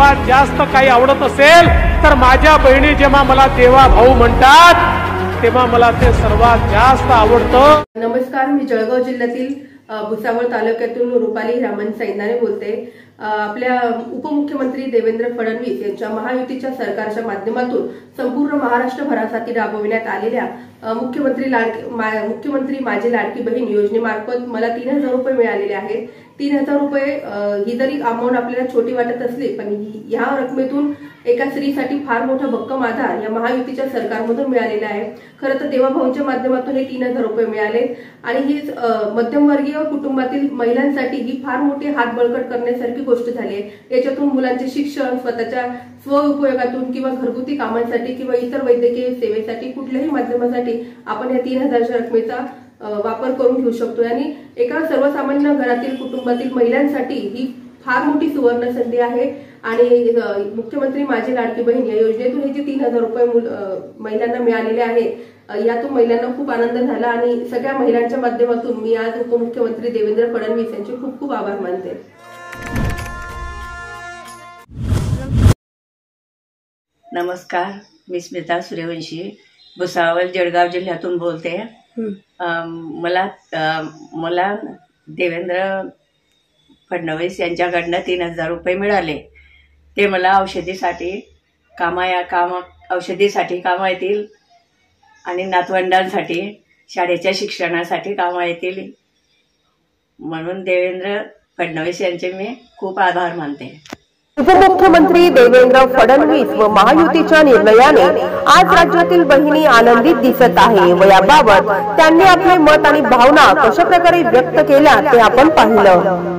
सर्वात जास्त काही आवडत असेल तर माझ्या बहिणी जेव्हा मला देवा भाऊ म्हणतात तेव्हा मला ते सर्वात जास्त आवडतं. नमस्कार, मी जळगाव जिल्ह्यातील भुसावळ तालुक्यातून रुपाली रामन सैंदाने बोलते. आपल्या उपमुख्यमंत्री देवेंद्र फडणवीस यांच्या महायुतीच्या सरकारच्या माध्यमातून संपूर्ण महाराष्ट्रभरासाठी राबविण्यात आलेल्या मुख्यमंत्री माझी लाडकी बहीण योजनेमार्फत मला 3000 रुपये मिळालेले आहेत. 3000 रुपये ही जरी अमाऊंट आपल्याला छोटी वाटत असली पण ह्या रकमेतून एका स्त्रीसाठी फार मोठा भक्कम आधार या महायुतीच्या सरकारमधून मिळालेला आहे. खरं तर देवाभाऊंच्या माध्यमातून हे 3000 रुपये मिळाले आणि ही मध्यमवर्गीय कुटुंबातील महिलांसाठी ही फार मोठी हात बळकट करण्यासारखी गोष्ट झाली आहे. याच्यातून मुलांचे शिक्षण, स्वतःच्या स्वउपयोगातून किंवा घरगुती कामांसाठी किंवा इतर वैद्यकीय सेवेसाठी कुठल्याही माध्यमासाठी आपण या 3000च्या रकमेचा वापर करून घेऊ शकतो. आणि एका सर्वसामान्य घरातील कुटुंबातील महिलांसाठी ही फार मोठी सुवर्ण संधी आहे. आणि मुख्यमंत्री माझी लाडकी बहीण या योजनेतून हे जे 3000 रुपये महिलांना मिळालेले आहेत यातून महिलांना खूप आनंद झाला आणि सगळ्या महिलांच्या माध्यमातून मी आज उपमुख्यमंत्री देवेंद्र फडणवीस यांचे खूप खूप आभार मानते. नमस्कार, मी स्मिता सूर्यवंशी भुसावळ जळगाव जिल्ह्यातून बोलते. मला देवेंद्र फडणवीस यांच्याकडनं 3000 रुपये मिळाले. ते मला औषधीसाठी कामा येतील आणि नातवंडांसाठी शाळेच्या शिक्षणासाठी कामा येतील म्हणून देवेंद्र फडणवीस यांचे मी खूप आभार मानते. उपमुख्यमंत्री देवेंद्र फडणवीस व महायुतीच्या निर्णयाने आज राज्यातील बहिणी आनंदित दिसत आहे व याबाबत त्यांनी आपले मत आणि भावना कशा प्रकारे व्यक्त केल्या ते आपण पाहिलं.